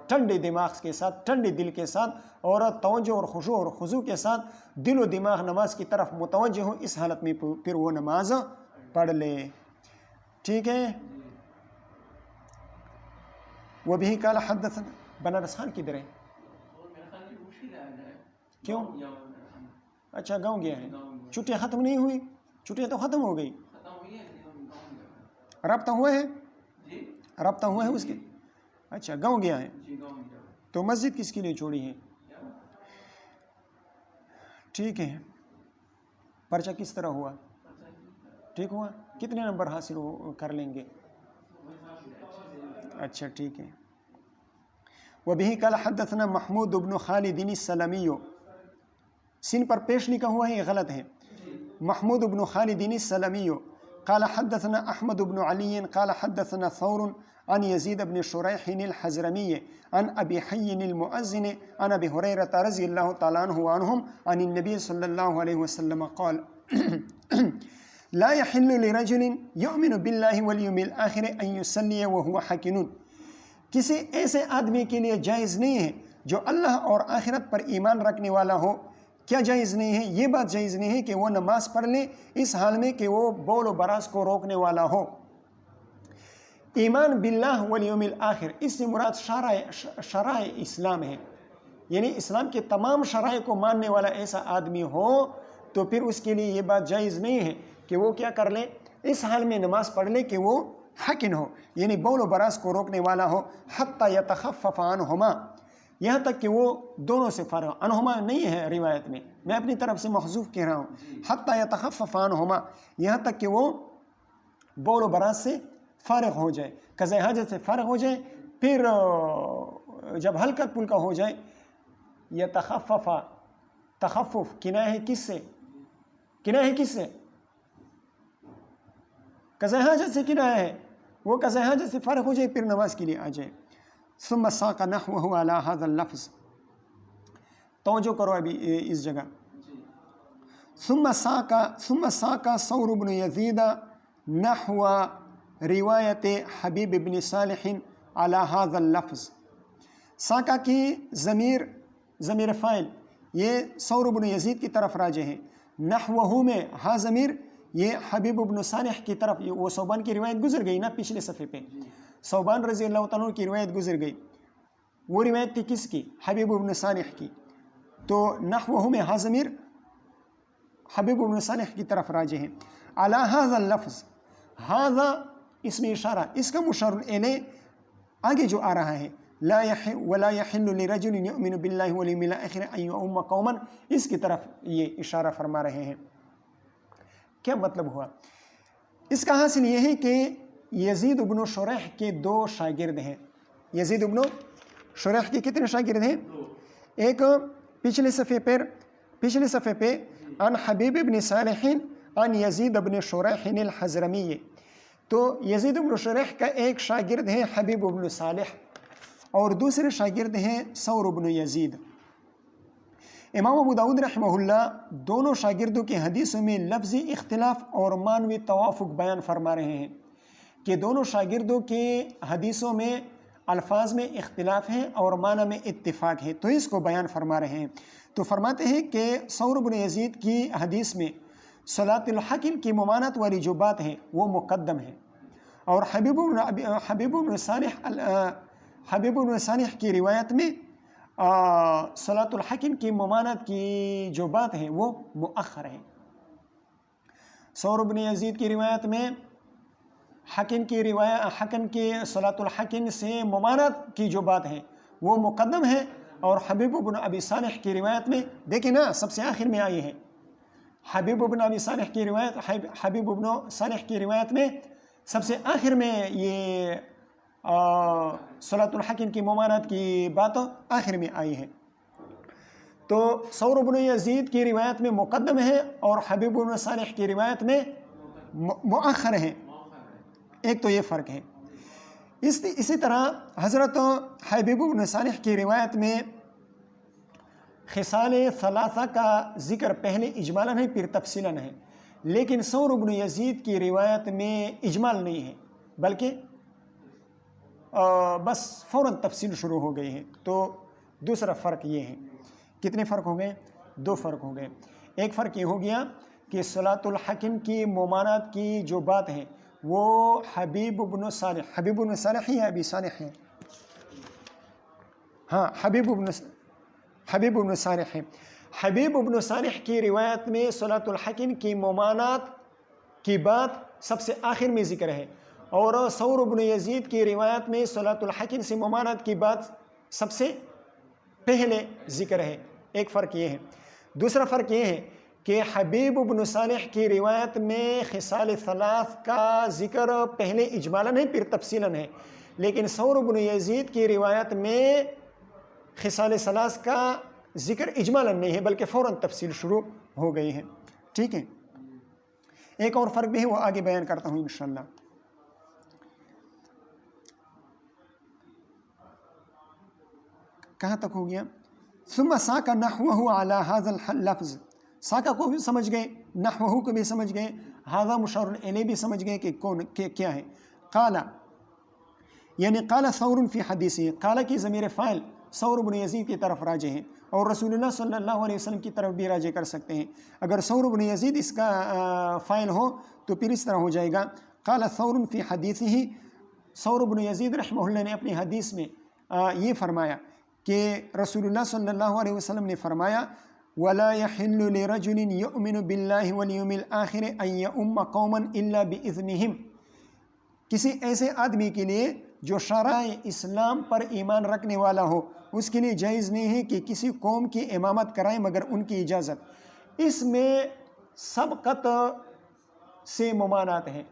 S1: ٹھنڈے دماغ کے ساتھ، ٹھنڈے دل کے ساتھ، اور توجہ اور خشوع اور خضوع کے ساتھ دل و دماغ نماز کی طرف متوجہ ہو، اس حالت میں پھر وہ نماز پڑھ لے۔ ٹھیک ہے، وبہ قال حدثنا، بنارس خان کدھر ہے؟ کیوں؟ اچھا گاؤں گیا ہے، چھٹیاں ختم نہیں ہوئی؟ چھٹیاں تو ختم ہو گئی، رابطہ ہوا ہے؟ رابطہ ہوا ہے اس کے؟ اچھا گاؤں گیا ہے، تو مسجد کس کے لیے چھوڑی ہے؟ ٹھیک ہے، پرچہ کس طرح ہوا؟ ٹھیک ہوا؟ کتنے نمبر حاصل کر لیں گے؟ اچھا ٹھیک ہے۔ وبہ قال حدثنا محمود بن خالد السلمی، سن پر پیش لکھا ہوا ہے یہ غلط ہے، محمود بن خالد السلمی قال حدثنا احمد بن علي قال حدثنا ثور عن يزيد بن شريح الحزرمي عن ابي حي المؤذن عن ابي هريره رضي الله تعالى عنه وعنهم عن النبي صلى الله عليه وسلم قال لا يحل لرجل يؤمن بالله واليوم الآخر ان يصلي وهو حاكن، کسی ایسے آدمی کے لیے جائز نہیں ہے جو اللہ اور آخرت پر ایمان رکھنے والا ہو. کیا جائز نہیں ہے؟ یہ بات جائز نہیں ہے کہ وہ نماز پڑھ لے اس حال میں کہ وہ بول و براز کو روکنے والا ہو. ایمان باللہ والیوم الآخر اس سے مراد شرائع اسلام ہے، یعنی اسلام کے تمام شرائع کو ماننے والا ایسا آدمی ہو تو پھر اس کے لیے یہ بات جائز نہیں ہے کہ وہ کیا کر لے، اس حال میں نماز پڑھ لے کہ وہ حاکن ہو، یعنی بول و براز کو روکنے والا ہو. حتی یتخفف عنہما، یہاں تک کہ وہ دونوں سے فارغ. عنہما نہیں ہے روایت میں اپنی طرف سے محذوف کہہ رہا ہوں. حتی یتخفف عنہما، یہاں تک کہ وہ بول و براز سے فارغ ہو جائے، قضاء حاجت سے فارغ ہو جائے. پھر جب ہلکا پھلکا ہو جائے، یتخفف، تخفف کنایہ ہے کس سے؟ کنایہ ہے کس سے؟ قضاء حاجت سے کنایہ ہے. وہ قضاء حاجت سے فارغ ہو جائے پھر نماز کے لیے آ جائے. ثم ساق نحوه على هذا اللفظ، توجہ کرو ابھی اس جگہ. ثم ساق ثور بن يزيد نحو روایت حبیب بن صالح على هذا اللفظ. ساقہ کی ضمیر فاعل یہ ثور بن یزید کی طرف راجع ہے. نحوہ میں ہا ضمیر یہ حبیب بن صالح کی طرف، وہ صوبان کی روایت گزر گئی نا پچھلے صفحے پہ، صوبان رضی اللہ تعالیٰ عنہ کی روایت گزر گئی. وہ روایت تھی کس کی؟ حبیب بن صالح کی. تو نحوہ میں ہا ضمیر حبیب بن صالح کی طرف راجع ہے. علی ھذا اللفظ، ھذا اس میں اشارہ، اس کا مشار الیہ آگے جو آ رہا ہے، ولا يحل لرجل يؤمن بالله واليوم الاخر ان يؤم قوما، اس کی طرف یہ اشارہ فرما رہے ہیں. کیا مطلب ہوا اس کا؟ حاصل یہ ہے کہ یزید بن شریح کے دو شاگرد ہیں. یزید بن شریح کے کتنے شاگرد ہیں؟ ایک پچھلے صفحے پہ عن حبیب بن صالح عن یزید بن شریح الحزرمی. تو یزید بن شریح کا ایک شاگرد ہے حبیب بن صالح اور دوسرے شاگرد ہیں ثور بن یزید. امام ابو داؤد رحمہ اللہ دونوں شاگردوں کے حدیثوں میں لفظی اختلاف اور معنوی توافق بیان فرما رہے ہیں کہ دونوں شاگردوں کے حدیثوں میں الفاظ میں اختلاف ہے اور معنی میں اتفاق ہے، تو اس کو بیان فرما رہے ہیں. تو فرماتے ہیں کہ ثور بن یزید کی حدیث میں صلاۃ الحاکم کی ممانعت والی جو بات ہے وہ مقدم ہے، اور حبیب بن صالح کی روایت میں صلاۃ الحاکم کی ممانعت کی جو بات ہے وہ مؤخر ہے. ثور بن یزید کی روایت میں حاکم کی صلاۃ الحاکم سے ممانعت کی جو بات ہے وہ مقدم ہے، اور حبیب بن ابی صالح کی روایت میں دیکھیں نا سب سے آخر میں آئی ہے. حبیب بن صالح کی روایت میں سب سے آخر میں یہ صلاۃ الحاکم کی ممانعت کی بات آخر میں آئی ہے. تو ثور بن یزید کی روایت میں مقدم ہے اور حبیب بن صالح کی روایت میں مؤخر ہے. ایک تو یہ فرق ہے. اسی طرح حضرت حبیب بن صالح کی روایت میں خصال ثلاثہ کا ذکر پہلے اجمالاً ہے پھر تفصیلاً ہے، لیکن ثور بن یزید کی روایت میں اجمال نہیں ہے بلکہ بس فوراً تفصیل شروع ہو گئی ہے. تو دوسرا فرق یہ ہے. کتنے فرق ہو گئے؟ دو فرق ہو گئے. ایک فرق یہ ہو گیا کہ صلاۃ الحاکم کی ممانعت کی جو بات ہے وہ حبیب بن صالح ہی ہے، ابی صالح ہے، ہاں حبیب بن صالح ہے. حبیب بن صالح کی روایت میں صلاۃ الحاکم کی ممانعت کی بات سب سے آخر میں ذکر ہے، اور ثور بن یزید کی روایت میں صلاۃ الحاکم سے ممانعت کی بات سب سے پہلے ذکر ہے. ایک فرق یہ ہے. دوسرا فرق یہ ہے کہ حبیب بن صالح کی روایت میں خصال ثلاث کا ذکر پہلے اجمالاً ہے پھر تفصیلاً ہے، لیکن ثور بن یزید کی روایت میں خصال ثلاث کا ذکر اجمالاً نہیں ہے بلکہ فوراً تفصیل شروع ہو گئی ہے. ٹھیک ہے. ایک اور فرق بھی ہے، وہ آگے بیان کرتا ہوں انشاءاللہ۔ کہاں تک ہو گیا؟ ثم ساق نحوه على هذا اللفظ، ساقہ کو بھی سمجھ گئے، نحوه کو بھی سمجھ گئے، هذا مشار الیہ بھی سمجھ گئے کہ کون کیا ہے۔ قال یعنی قال ثور فی حدیثہ، قال کی ضمیر فاعل ثور بن یزید کی طرف راجع ہے، اور رسول اللہ صلی اللہ علیہ وسلم کی طرف بھی راجع کر سکتے ہیں۔ اگر ثور بن یزید اس کا فاعل ہو تو پھر اس طرح ہو جائے گا، قال ثور فی حدیثہ، ثور بن یزید رحمہ اللہ نے اپنی حدیث میں یہ فرمایا کہ رسول اللہ صلی اللہ علیہ وسلم نے فرمایا وَلَا يَحِلُّ لِرَجُلٍ يُؤْمِنُ بِاللَّهِ وَالْيَوْمِ الْآخِرِ أَن يَؤُمَّ قَوْمًا إِلَّا بِإِذْنِهِمْ، کسی ایسے آدمی کے لیے جو شرائع اسلام پر ایمان رکھنے والا ہو، اس کے لیے جائز نہیں ہے کہ کسی قوم کی امامت کرائے مگر ان کی اجازت۔ اس میں سبقت سے ممانعت ہے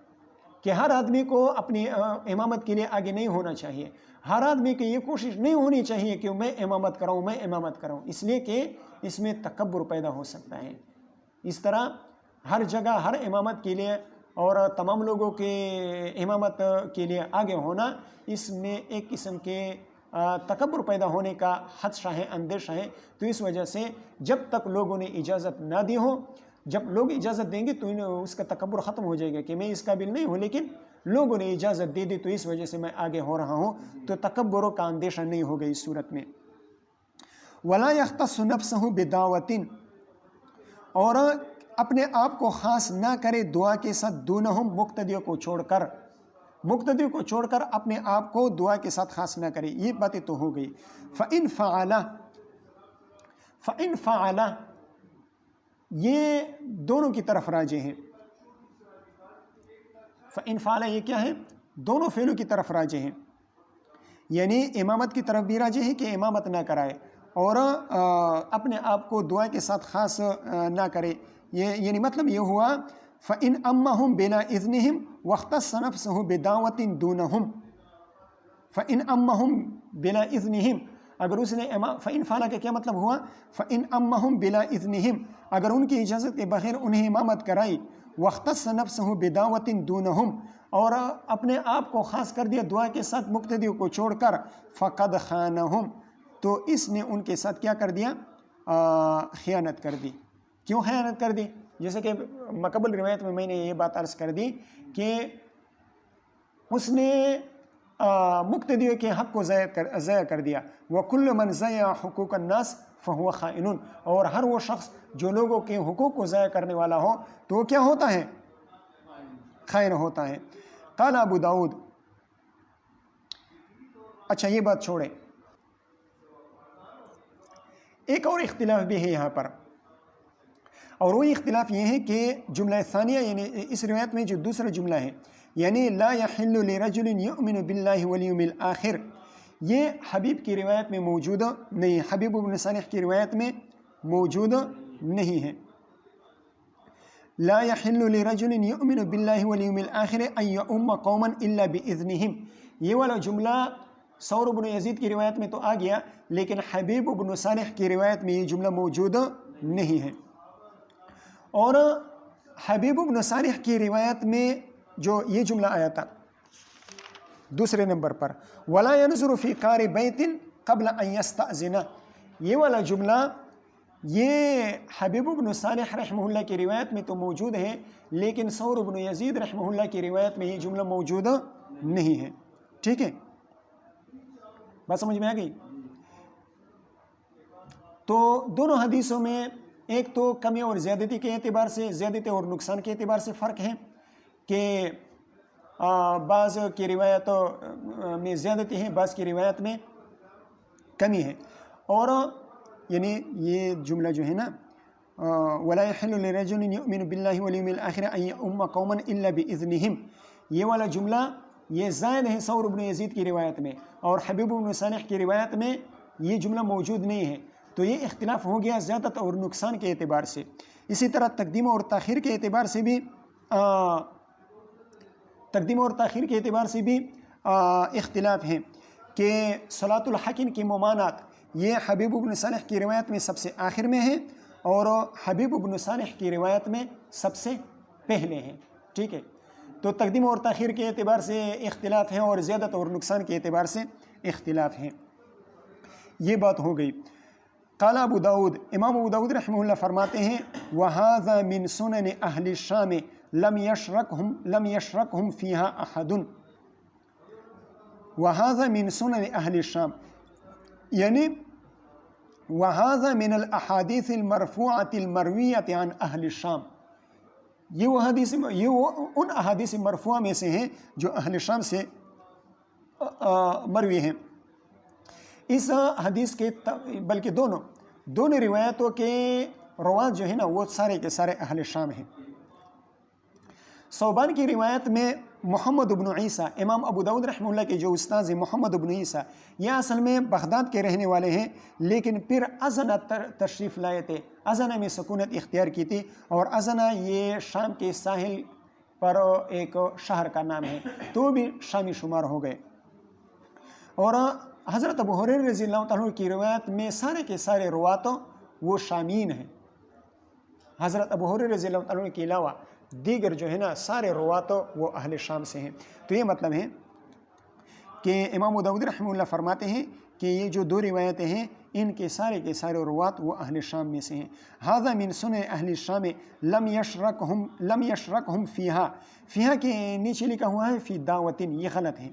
S1: کہ ہر آدمی کو اپنی امامت کے لیے آگے نہیں ہونا چاہیے، ہر آدمی کی یہ کوشش نہیں ہونی چاہیے کہ میں امامت کراؤں، میں امامت کراؤں، اس لیے کہ اس میں تکبر پیدا ہو سکتا ہے۔ اس طرح ہر جگہ ہر امامت کے لیے اور تمام لوگوں کے امامت کے لیے آگے ہونا، اس میں ایک قسم کے تکبر پیدا ہونے کا خدشہ ہے، اندیشہ ہے۔ تو اس وجہ سے جب تک لوگوں نے اجازت نہ دی ہو، جب لوگ اجازت دیں گے تو اس کا تکبر ختم ہو جائے گا کہ میں اس قابل نہیں ہوں، لیکن لوگوں نے اجازت دے دی تو اس وجہ سے میں آگے ہو رہا ہوں، تو تکبر کا اندیشہ نہیں ہوگا اس صورت میں۔ وَلَا يَخْتَصُّ نَفْسَهُ بِدَعْوَةٍ، اور اپنے آپ کو خاص نہ کرے دعا کے ساتھ، دونہم مقتدیوں کو چھوڑ کر، مقتدیوں کو چھوڑ کر اپنے آپ کو دعا کے ساتھ خاص نہ کرے۔ یہ باتیں تو ہو گئی۔ فَإِن فَعَلَ یہ دونوں کی طرف راجع ہے۔ فَإِن فَعَلَ یہ کیا ہے؟ دونوں فعلوں کی طرف راجع ہے، یعنی امامت کی طرف بھی راجع ہے کہ امامت نہ کرائے، اور اپنے آپ کو دعا کے ساتھ خاص نہ کرے۔ یعنی مطلب یہ ہوا فَإِنْ أَمَّهُمْ بِلَا إِذْنِهِمْ وَاخْتَصَّ نَفْسَهُ بِدَعْوَةٍ دُونَهُمْ۔ فَإِنْ أَمَّهُمْ بِلَا إِذْنِهِمْ، اگر اس نے فَإِنْ فَعَلَ کا کیا مطلب ہوا؟ فَإِنْ أَمَّهُمْ بِلَا إِذْنِهِمْ، اگر ان کی اجازت کے بغیر انہیں امامت کرائی، وَاخْتَصَّ نَفْسَهُ بِدَعْوَةٍ دُونَهُمْ، اور اپنے آپ کو خاص کر دیا دعا کے ساتھ مقتدیوں کو چھوڑ کر، فَقَدْ خَانَهُمْ، تو اس نے ان کے ساتھ کیا کر دیا؟ خیانت کر دی۔ کیوں خیانت کر دی؟ جیسے کہ مقبل روایت میں نے یہ بات عرض کر دی کہ اس نے مقتدیوں کے حق کو ضائع کر دیا۔ وَكُلُّ مَنْ ضَيَّعَ حُقُوقَ النَّاسِ فَهُوَ خَائِنٌ، اور ہر وہ شخص جو لوگوں کے حقوق کو ضائع کرنے والا ہو تو وہ کیا ہوتا ہے؟ خائن ہوتا ہے۔ قال ابو داود، اچھا یہ بات چھوڑے، ایک اور اختلاف بھی ہے یہاں پر، اور وہ اختلاف یہ ہے کہ جملہ ثانیہ، یعنی اس روایت میں جو دوسرا جملہ ہے، یعنی لا يحل لرجل يؤمن باللہ والیوم الآخر، یہ حبیب کی روایت میں موجود نہیں، حبیب بن صالح کی روایت میں موجود نہیں ہے۔ لا يحل لرجل يؤمن باللہ والیوم الآخر ان یؤم قوما الا باذنہم، یہ والا جملہ ثور بن یزید کی روایت میں تو آ گیا، لیکن حبیب بن صالح کی روایت میں یہ جملہ موجود نہیں ہے۔ اور حبیب بن صالح کی روایت میں جو یہ جملہ آیا تھا دوسرے نمبر پر، وَلَا يَنْظُرُ فِي قَارِ بَيْتٍ قَبْلَ أَنْ يَسْتَأْذِنَ، یہ والا جملہ یہ حبیب بن صالح رحمہ اللہ کی روایت میں تو موجود ہے، لیکن ثور بن یزید رحمہ اللہ کی روایت میں یہ جملہ موجود نہیں ہے۔ ٹھیک ہے، بات سمجھ میں آ گئی؟ تو دونوں حدیثوں میں ایک تو کمی اور زیادتی کے اعتبار سے، زیادتی اور نقصان کے اعتبار سے فرق ہے کہ بعض کی روایت میں زیادتی ہے، بعض کی روایت میں کمی ہے، اور یعنی یہ جملہ جو ہے نا وَلَا يَحِلُّ لِرَجُلٍ يُؤْمِنُ بِاللَّهِ وَالْيَوْمِ الْآخِرِ أَن يَؤُمَّ قَوْمًا إِلَّا بِإِذْنِهِمْ، یہ والا جملہ یہ زائد ہے ثور بن یزید کی روایت میں، اور حبیب بن صالح کی روایت میں یہ جملہ موجود نہیں ہے، تو یہ اختلاف ہو گیا زیادت اور نقصان کے اعتبار سے۔ اسی طرح تقدیم اور تاخیر کے اعتبار سے بھی اختلاف ہے کہ صلاۃ الحقین کی ممانعت یہ حبیب بن صالح کی روایت میں سب سے آخر میں ہے، اور حبیب بن صالح کی روایت میں سب سے پہلے ہیں، ٹھیک ہے. تو تقدیم اور تاخیر کے اعتبار سے اختلاف ہیں اور زیادت اور نقصان کے اعتبار سے اختلاف ہیں. یہ بات ہو گئی. قال ابو داود، امام ابو داود رحمہ اللہ فرماتے ہیں وَهَذَا مِن سُنَنِ أَهْلِ الشَّامِ لَمْ يَشْرَكْهُمْ فِيهَا أَحَدٌ. وَهَذَا مِن سُنَنِ أَهْلِ الشَّامِ یعنی وَهَذَا مِنَ الْأَحَادِيثِ الْمَرْفُوعَةِ الْمَرْوِيَّةِ عَنْ أَهْلِ الشَّامِ. یہ ان احادیث مرفوعہ میں سے ہیں جو اہل شام سے مروی ہیں. اس حدیث کے بلکہ دونوں روایتوں کے روات جو ہیں نا وہ سارے کے سارے اہل شام ہیں. صوبان کی روایت میں محمد بن عیسیٰ، امام ابو داود رحمہ اللہ کے جو استاذ ہیں محمد بن عیسیٰ، یہ اصل میں بغداد کے رہنے والے ہیں، لیکن پھر ازنا تشریف لائے تھے. ازنا میں سکونت اختیار کی تھی، اور ازنا یہ شام کے ساحل پر ایک شہر کا نام ہے، تو بھی شامی شمار ہو گئے. اور حضرت ابو ہریرہ رضی اللہ تعالیٰ کی روایت میں سارے کے سارے رواتوں وہ شامین ہیں. حضرت ابو ہریرہ رضی اللہ تعالیٰ کے علاوہ دیگر جو ہے نا سارے رواتوں وہ اہل شام سے ہیں. تو یہ مطلب ہے کہ امام ابو داؤد رحمہ اللہ فرماتے ہیں کہ یہ جو دو روایتیں ہیں ان کے سارے روات وہ اہل شام میں سے ہیں. ھذا من سنن اہل الشام لم یشرکہم فیہا. فیہا کے نیچے لکھا ہوا ہے فی دعوتن، یہ غلط ہے.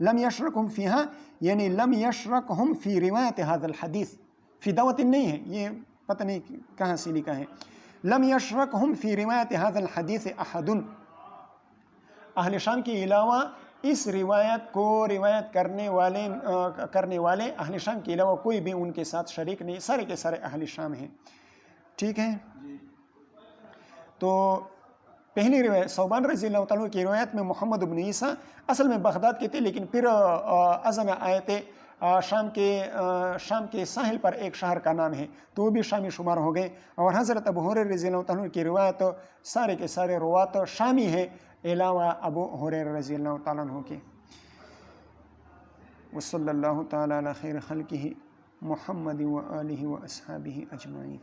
S1: لم یشرکہم فیہا یعنی لم یشرکہم فی روایت ھذا الحدیث. فی دعوتن نہیں ہے، یہ پتہ نہیں کہاں سے لکھا ہے. لم یشرکہم فی روایت ھذا الحدیث احد. اہل شام کے علاوہ اس روایت کو روایت کرنے والے اہل شام کے علاوہ کوئی بھی ان کے ساتھ شریک نہیں، سارے کے سارے اہل شام ہیں. ٹھیک ہے. تو پہلی روایت صوبان رضی اللہ تعالیٰ کی روایت میں محمد بن عیسیٰ اصل میں بغداد کے تھے، لیکن پھر ازنا آئے تھے. شام کے ساحل پر ایک شہر کا نام ہے، تو وہ بھی شامی شمار ہو گئے. اور حضرت ابو ہریرہ رضی اللہ تعالیٰ کی روایت سارے کے سارے روات شامی ہیں علاوہ ابو ہریرہ رضی اللہ تعالیٰ عنہ کے. وصلی اللہ تعالیٰ علی خیر خلقہ محمد وآلہ واصحابہ اجمعین.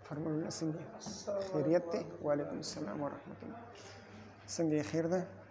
S1: فرمان اللہ سنگے خیریت تے. وعلیکم السلام ورحمۃ اللہ. سنگے خیر ده